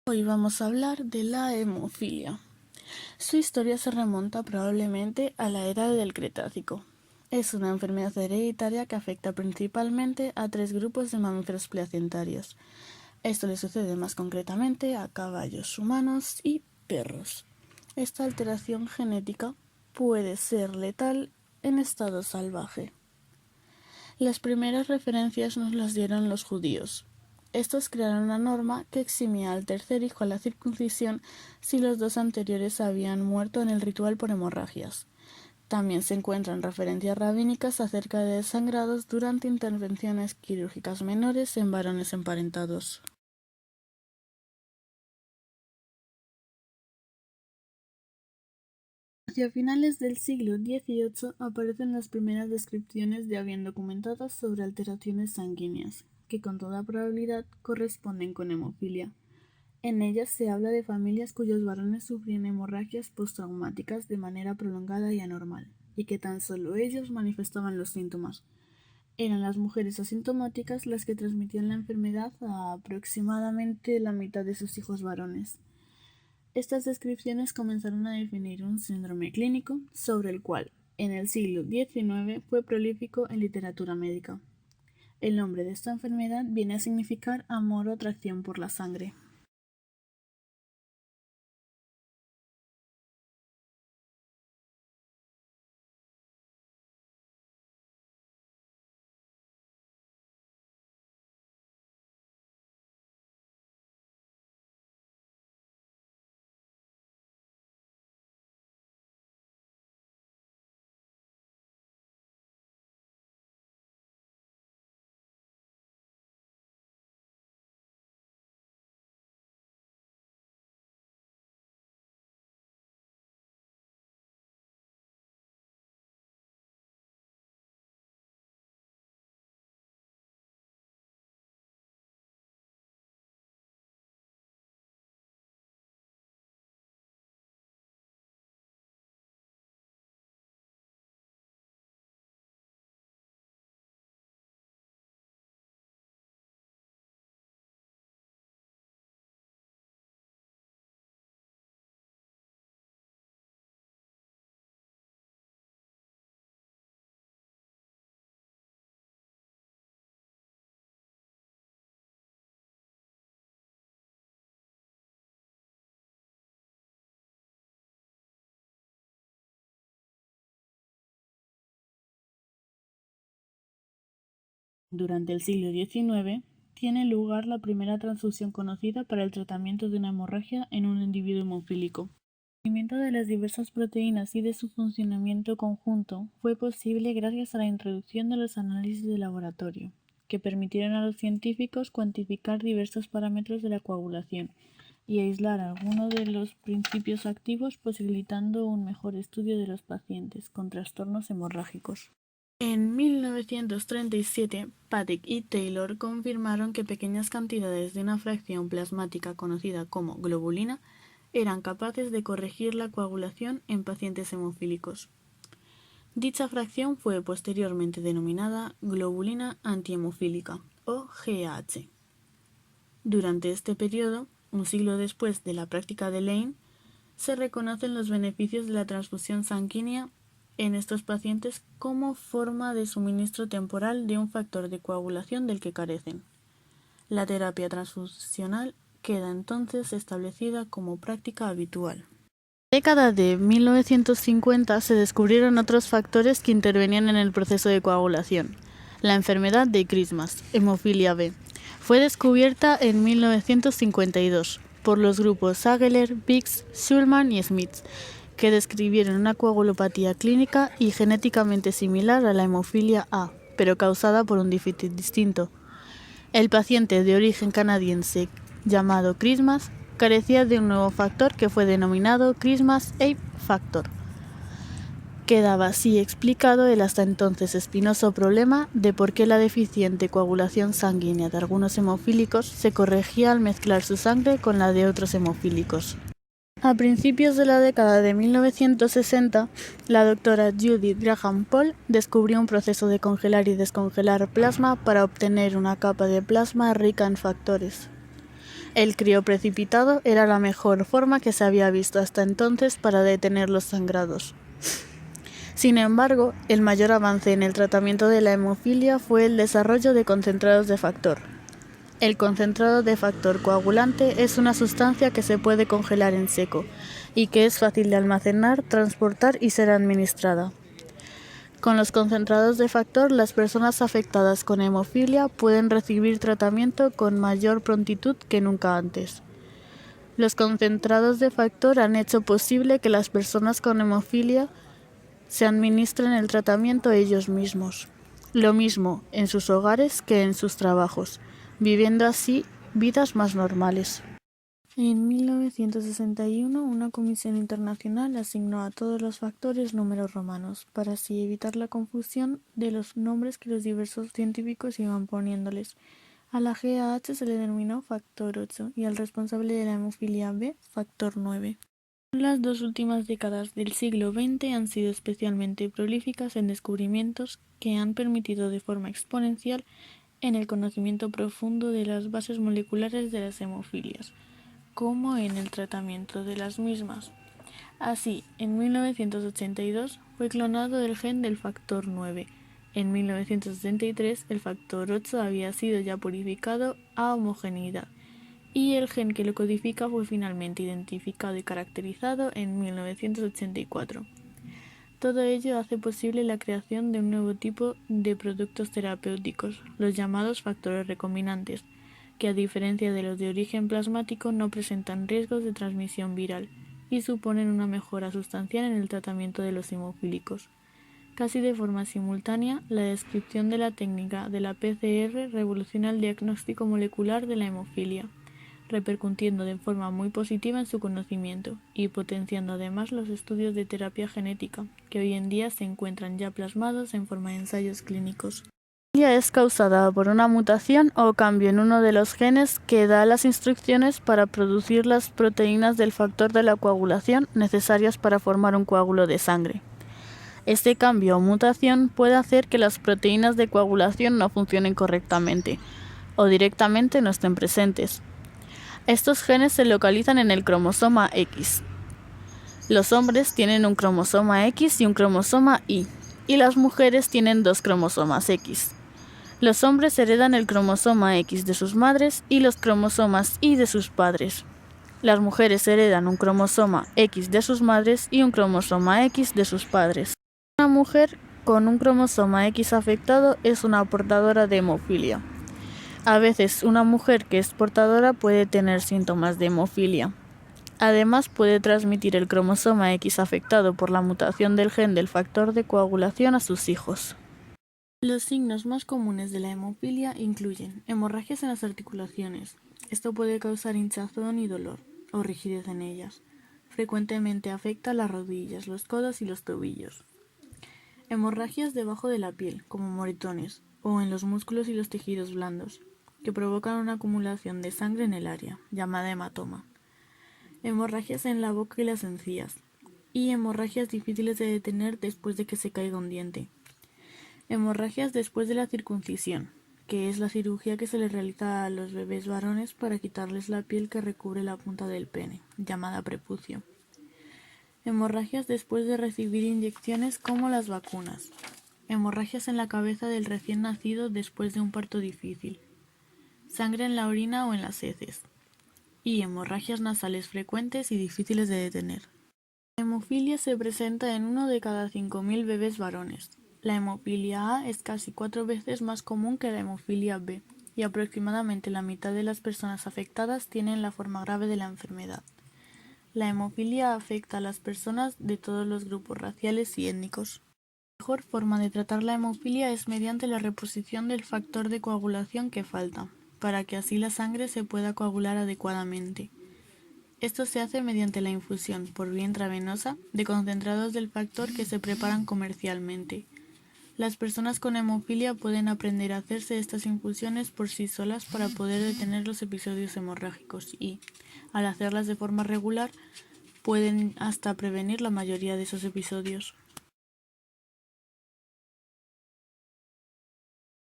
Hoy vamos a hablar de la hemofilia. Su historia se remonta probablemente a la era del Cretácico. Es una enfermedad hereditaria que afecta principalmente a 3 grupos de mamíferos placentarios. Esto le sucede más concretamente a caballos, humanos y perros. Esta alteración genética puede ser letal en estado salvaje. Las primeras referencias nos las dieron los judíos. Estos crearon una norma que eximía al tercer hijo a la circuncisión si los 2 anteriores habían muerto en el ritual por hemorragias. También se encuentran referencias rabínicas acerca de desangrados durante intervenciones quirúrgicas menores en varones emparentados. Hacia finales del siglo XVIII aparecen las primeras descripciones ya bien documentadas sobre alteraciones sanguíneas, que con toda probabilidad corresponden con hemofilia. En ellas se habla de familias cuyos varones sufrían hemorragias postraumáticas de manera prolongada y anormal, y que tan solo ellos manifestaban los síntomas. Eran las mujeres asintomáticas las que transmitían la enfermedad a aproximadamente la mitad de sus hijos varones. Estas descripciones comenzaron a definir un síndrome clínico sobre el cual, en el siglo XIX, fue prolífico en literatura médica. El nombre de esta enfermedad viene a significar amor o atracción por la sangre. Durante el siglo XIX, tiene lugar la primera transfusión conocida para el tratamiento de una hemorragia en un individuo hemofílico. El conocimiento de las diversas proteínas y de su funcionamiento conjunto fue posible gracias a la introducción de los análisis de laboratorio, que permitieron a los científicos cuantificar diversos parámetros de la coagulación y aislar algunos de los principios activos, posibilitando un mejor estudio de los pacientes con trastornos hemorrágicos. En 1937, Patek y Taylor confirmaron que pequeñas cantidades de una fracción plasmática conocida como globulina eran capaces de corregir la coagulación en pacientes hemofílicos. Dicha fracción fue posteriormente denominada globulina antihemofílica, o GAH. Durante este periodo, un siglo después de la práctica de Lane, se reconocen los beneficios de la transfusión sanguínea en estos pacientes como forma de suministro temporal de un factor de coagulación del que carecen. La terapia transfusional queda entonces establecida como práctica habitual. En la década de 1950 se descubrieron otros factores que intervenían en el proceso de coagulación. La enfermedad de Christmas, hemofilia B, fue descubierta en 1952 por los grupos Sageler, Biggs, Schulman y Smith, que describieron una coagulopatía clínica y genéticamente similar a la hemofilia A, pero causada por un déficit distinto. El paciente de origen canadiense llamado Christmas carecía de un nuevo factor que fue denominado Christmas A factor. Quedaba así explicado el hasta entonces espinoso problema de por qué la deficiente coagulación sanguínea de algunos hemofílicos se corregía al mezclar su sangre con la de otros hemofílicos. A principios de la década de 1960, la doctora Judith Graham Poll descubrió un proceso de congelar y descongelar plasma para obtener una capa de plasma rica en factores. El crioprecipitado era la mejor forma que se había visto hasta entonces para detener los sangrados. Sin embargo, el mayor avance en el tratamiento de la hemofilia fue el desarrollo de concentrados de factor. El concentrado de factor coagulante es una sustancia que se puede congelar en seco y que es fácil de almacenar, transportar y ser administrada. Con los concentrados de factor, las personas afectadas con hemofilia pueden recibir tratamiento con mayor prontitud que nunca antes. Los concentrados de factor han hecho posible que las personas con hemofilia se administren el tratamiento ellos mismos, lo mismo en sus hogares que en sus trabajos, viviendo así vidas más normales. En 1961, una comisión internacional asignó a todos los factores números romanos, para así evitar la confusión de los nombres que los diversos científicos iban poniéndoles. A la GAH se le denominó factor 8 y al responsable de la hemofilia B, factor 9. Las dos últimas décadas del siglo XX han sido especialmente prolíficas en descubrimientos que han permitido de forma exponencial en el conocimiento profundo de las bases moleculares de las hemofilias, como en el tratamiento de las mismas. Así, en 1982 fue clonado el gen del factor 9. En 1973 el factor 8 había sido ya purificado a homogeneidad, y el gen que lo codifica fue finalmente identificado y caracterizado en 1984. Todo ello hace posible la creación de un nuevo tipo de productos terapéuticos, los llamados factores recombinantes, que a diferencia de los de origen plasmático no presentan riesgos de transmisión viral y suponen una mejora sustancial en el tratamiento de los hemofílicos. Casi de forma simultánea, la descripción de la técnica de la PCR revoluciona el diagnóstico molecular de la hemofilia, repercutiendo de forma muy positiva en su conocimiento y potenciando además los estudios de terapia genética, que hoy en día se encuentran ya plasmados en forma de ensayos clínicos. La hemofilia es causada por una mutación o cambio en uno de los genes que da las instrucciones para producir las proteínas del factor de la coagulación necesarias para formar un coágulo de sangre. Este cambio o mutación puede hacer que las proteínas de coagulación no funcionen correctamente o directamente no estén presentes. Estos genes se localizan en el cromosoma X. Los hombres tienen un cromosoma X y un cromosoma Y, y las mujeres tienen dos cromosomas X. Los hombres heredan el cromosoma X de sus madres y los cromosomas Y de sus padres. Las mujeres heredan un cromosoma X de sus madres y un cromosoma X de sus padres. Una mujer con un cromosoma X afectado es una portadora de hemofilia. A veces una mujer que es portadora puede tener síntomas de hemofilia. Además puede transmitir el cromosoma X afectado por la mutación del gen del factor de coagulación a sus hijos. Los signos más comunes de la hemofilia incluyen hemorragias en las articulaciones. Esto puede causar hinchazón y dolor, o rigidez en ellas. Frecuentemente afecta las rodillas, los codos y los tobillos. Hemorragias debajo de la piel, como moretones, o en los músculos y los tejidos blandos, que provocan una acumulación de sangre en el área, llamada hematoma. Hemorragias en la boca y las encías, y hemorragias difíciles de detener después de que se caiga un diente. Hemorragias después de la circuncisión, que es la cirugía que se le realiza a los bebés varones para quitarles la piel que recubre la punta del pene, llamada prepucio. Hemorragias después de recibir inyecciones como las vacunas. Hemorragias en la cabeza del recién nacido después de un parto difícil. Sangre en la orina o en las heces. Y hemorragias nasales frecuentes y difíciles de detener. La hemofilia se presenta en 1 de cada 5.000 bebés varones. La hemofilia A es casi 4 veces más común que la hemofilia B, y aproximadamente la mitad de las personas afectadas tienen la forma grave de la enfermedad. La hemofilia afecta a las personas de todos los grupos raciales y étnicos. La mejor forma de tratar la hemofilia es mediante la reposición del factor de coagulación que falta, para que así la sangre se pueda coagular adecuadamente. Esto se hace mediante la infusión, por vía intravenosa, de concentrados del factor que se preparan comercialmente. Las personas con hemofilia pueden aprender a hacerse estas infusiones por sí solas para poder detener los episodios hemorrágicos y, al hacerlas de forma regular, pueden hasta prevenir la mayoría de esos episodios.